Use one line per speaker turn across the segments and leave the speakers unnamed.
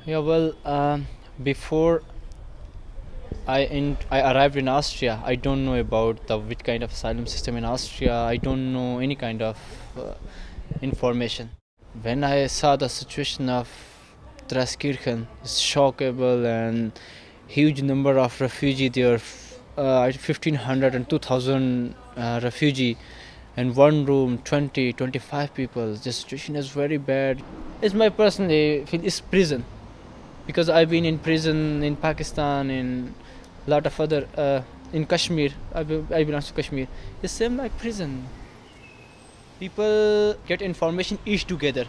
Yeah, well, before I arrived in Austria, I don't know about the which kind of asylum system in Austria. I don't know any kind of information. When I saw the situation of Traskirchen, it's shockable and huge number of refugee there, 1500 and 2000 refugee and one room 20 25 people. The situation is very bad. It's my personally feel it's prison because I've been in prison in Pakistan and a lot of other in Kashmir. I belong to Kashmir. It's same like prison. People get information each together,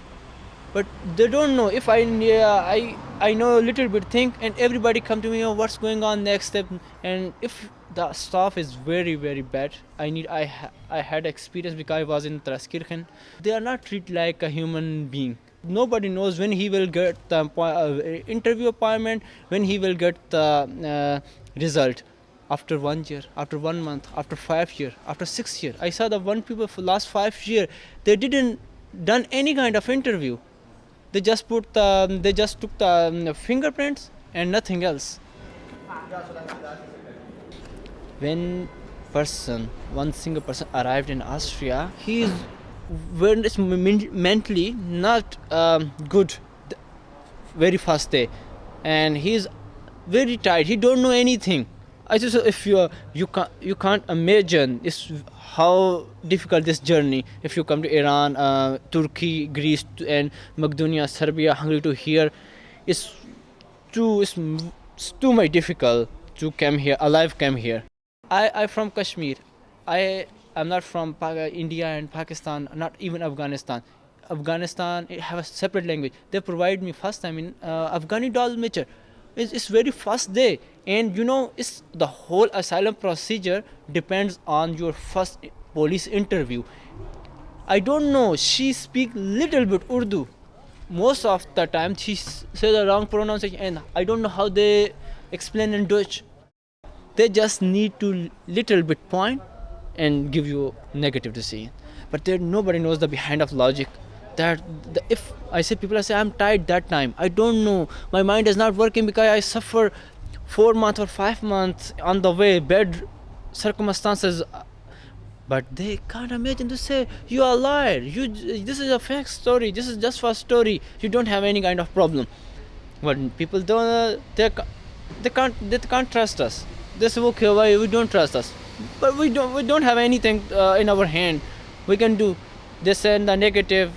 but they don't know. If I know a little bit thing, and everybody come to me, oh, what's going on next step, and if the staff is very bad, I had experience because I was in Traskirchen. They are not treated like a human being. Nobody knows when he will get the interview appointment, when he will get the result. After 1 year, after 1 month, after 5 year, after 6 year. I saw the one people for last 5 year, they didn't done any kind of interview. They just took the fingerprints and nothing else. When one single person arrived in Austria, he is mentally not good very first day, and he's very tired. He don't know anything. I just if you can't imagine this how difficult this journey. If you come to Iran, Turkey, Greece, and Macedonia, Serbia, Hungary to here, it's it's too much difficult to come here alive. Come here. I from Kashmir. I'm not from India and Pakistan, not even Afghanistan. Afghanistan it have a separate language. They provide me first time in Afghani dolmetcher. It's very first day, and it's the whole asylum procedure depends on your first police interview. I don't know. She speak little bit Urdu. Most of the time she say the wrong pronunciation, and I don't know how they explain in Dutch. They just need to little bit point and give you negative decision, but there nobody knows the behind of logic. That if I say people I say I'm tired that time, I don't know, my mind is not working because I suffer 4 months or 5 months on the way bad circumstances. But they can't imagine to say you are a liar, this is a fake story, this is just for story, you don't have any kind of problem. When people don't they can't trust us. They say okay, why we don't trust us, but we don't have anything in our hand we can do. They send the negative,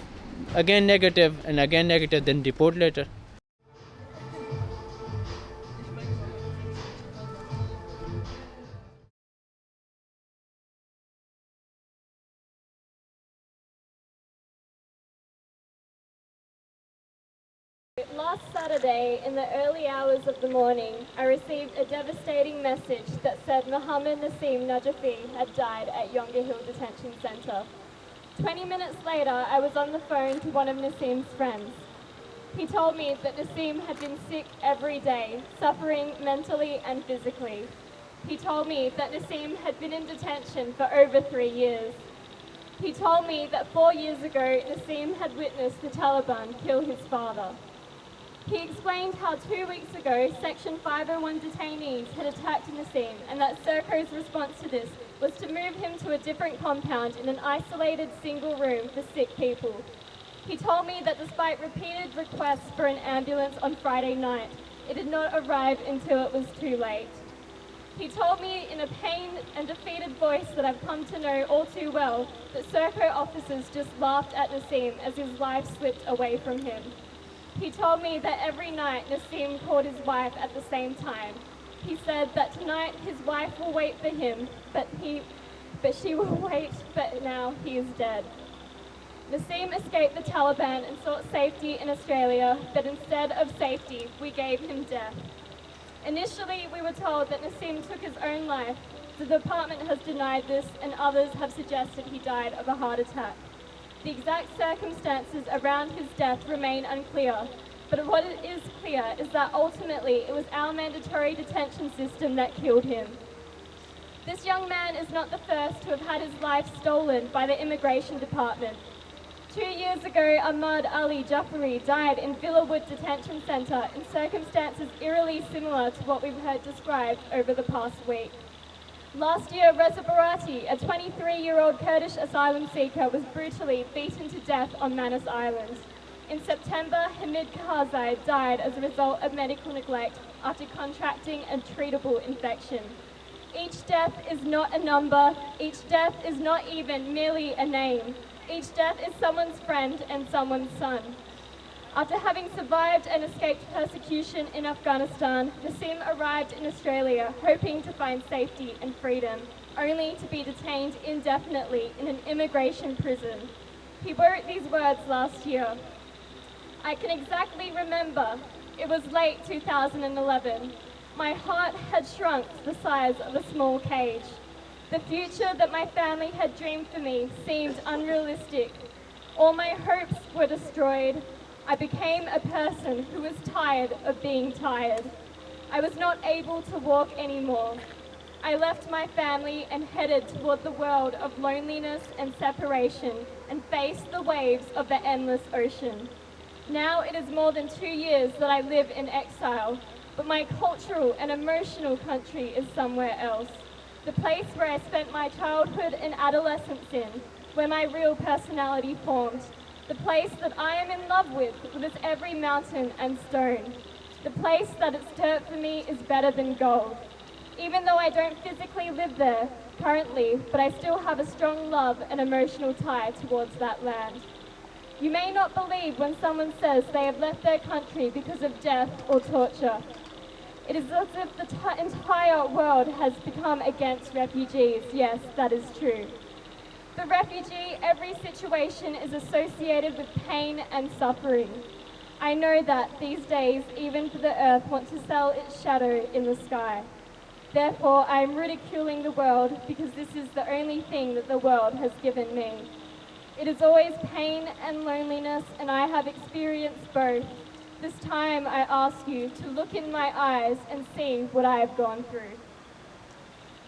again negative, and again negative, then deport later.
Last Saturday, in the early hours of the morning, I received a devastating message that said Mohammed Nassim Najafi had died at Yonga Hill Detention Centre. 20 minutes later, I was on the phone to one of Nassim's friends. He told me that Nassim had been sick every day, suffering mentally and physically. He told me that Nassim had been in detention for over 3 years. He told me that 4 years ago, Nassim had witnessed the Taliban kill his father. He explained how 2 weeks ago, Section 501 detainees had attacked Nassim, and that Serco's response to this was to move him to a different compound in an isolated single room for sick people. He told me that despite repeated requests for an ambulance on Friday night, it did not arrive until it was too late. He told me in a pained and defeated voice that I've come to know all too well that Serco officers just laughed at Nassim as his life slipped away from him. He told me that every night Nassim called his wife at the same time. He said that tonight his wife will wait for him, but she will wait, but now he is dead. Nassim escaped the Taliban and sought safety in Australia, but instead of safety, we gave him death. Initially, we were told that Nassim took his own life. The department has denied this, and others have suggested he died of a heart attack. The exact circumstances around his death remain unclear, but what is clear is that ultimately it was our mandatory detention system that killed him. This young man is not the first to have had his life stolen by the immigration department. 2 years ago, Ahmad Ali Jafari died in Villawood Detention Centre in circumstances eerily similar to what we've heard described over the past week. Last year, Reza Barati, a 23-year-old Kurdish asylum seeker, was brutally beaten to death on Manus Island. In September, Hamid Karzai died as a result of medical neglect after contracting a treatable infection. Each death is not a number, each death is not even merely a name. Each death is someone's friend and someone's son. After having survived and escaped persecution in Afghanistan, Nassim arrived in Australia hoping to find safety and freedom, only to be detained indefinitely in an immigration prison. He wrote these words last year. I can exactly remember. It was late 2011. My heart had shrunk to the size of a small cage. The future that my family had dreamed for me seemed unrealistic. All my hopes were destroyed. I became a person who was tired of being tired. I was not able to walk anymore. I left my family and headed toward the world of loneliness and separation and faced the waves of the endless ocean. Now it is more than 2 years that I live in exile, but my cultural and emotional country is somewhere else. The place where I spent my childhood and adolescence in, where my real personality formed. The place that I am in love with its every mountain and stone. The place that its dirt for me is better than gold. Even though I don't physically live there currently, but I still have a strong love and emotional tie towards that land. You may not believe when someone says they have left their country because of death or torture. It is as if the entire world has become against refugees. Yes, that is true. For refugee, every situation is associated with pain and suffering. I know that these days, even for the earth wants to sell its shadow in the sky. Therefore, I am ridiculing the world because this is the only thing that the world has given me. It is always pain and loneliness, and I have experienced both. This time I ask you to look in my eyes and see what I have gone through.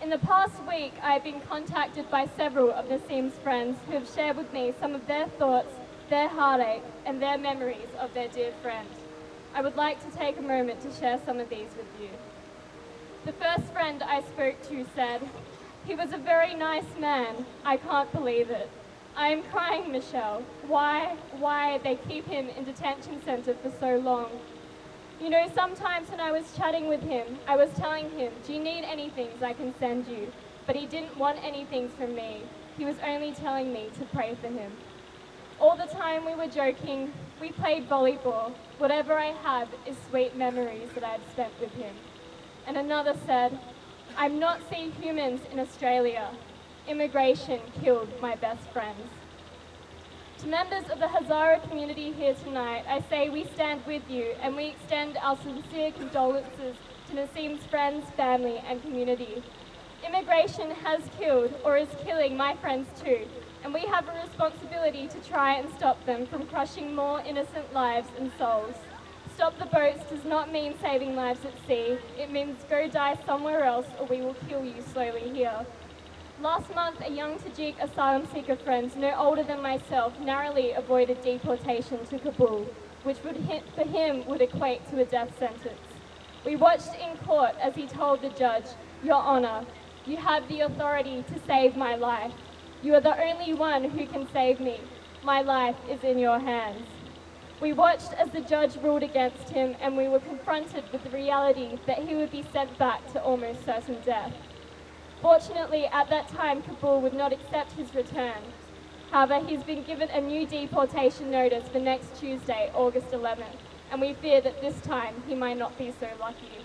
In the past week, I have been contacted by several of Nassim's friends who have shared with me some of their thoughts, their heartache, and their memories of their dear friend. I would like to take a moment to share some of these with you. The first friend I spoke to said, "He was a very nice man. I can't believe it. I am crying, Michelle. Why they keep him in detention center for so long? You know, sometimes when I was chatting with him, I was telling him, do you need anything I can send you? But he didn't want anything from me. He was only telling me to pray for him. All the time we were joking, we played volleyball. Whatever I have is sweet memories that I've spent with him." And another said, "I'm not seeing humans in Australia. Immigration killed my best friends." To members of the Hazara community here tonight, I say we stand with you and we extend our sincere condolences to Nassim's friends, family and community. Immigration has killed or is killing my friends too, and we have a responsibility to try and stop them from crushing more innocent lives and souls. Stop the boats does not mean saving lives at sea. It means go die somewhere else or we will kill you slowly here. Last month, a young Tajik asylum seeker friend, no older than myself, narrowly avoided deportation to Kabul, which for him would equate to a death sentence. We watched in court as he told the judge, "Your Honour, you have the authority to save my life. You are the only one who can save me. My life is in your hands." We watched as the judge ruled against him, and we were confronted with the reality that he would be sent back to almost certain death. Fortunately, at that time, Kabul would not accept his return. However, he's been given a new deportation notice for next Tuesday, August 11th, and we fear that this time he might not be so lucky.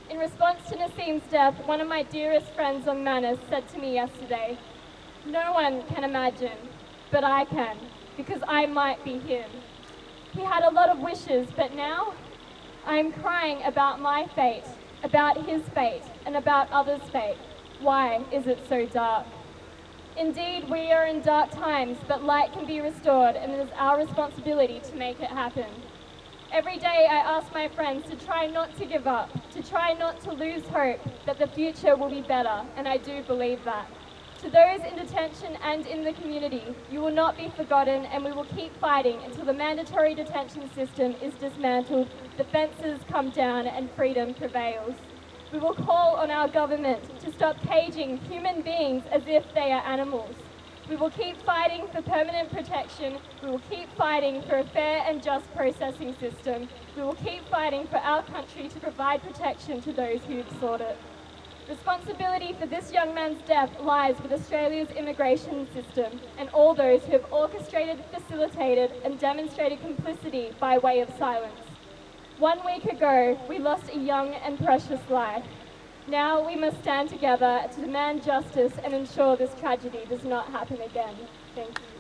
In response to Nassim's death, one of my dearest friends on Manus said to me yesterday, "No one can imagine, but I can, because I might be him. He had a lot of wishes, but now I'm crying about my fate, about his fate, and about others' fate. Why is it so dark?" Indeed, we are in dark times, but light can be restored, and it is our responsibility to make it happen. Every day I ask my friends to try not to give up, to try not to lose hope that the future will be better, and I do believe that. To those in detention and in the community, you will not be forgotten, and we will keep fighting until the mandatory detention system is dismantled, the fences come down and freedom prevails. We will call on our government to stop caging human beings as if they are animals. We will keep fighting for permanent protection. We will keep fighting for a fair and just processing system. We will keep fighting for our country to provide protection to those who have sought it. Responsibility for this young man's death lies with Australia's immigration system and all those who have orchestrated, facilitated and demonstrated complicity by way of silence. 1 week ago, we lost a young and precious life. Now we must stand together to demand justice and ensure this tragedy does not happen again. Thank you.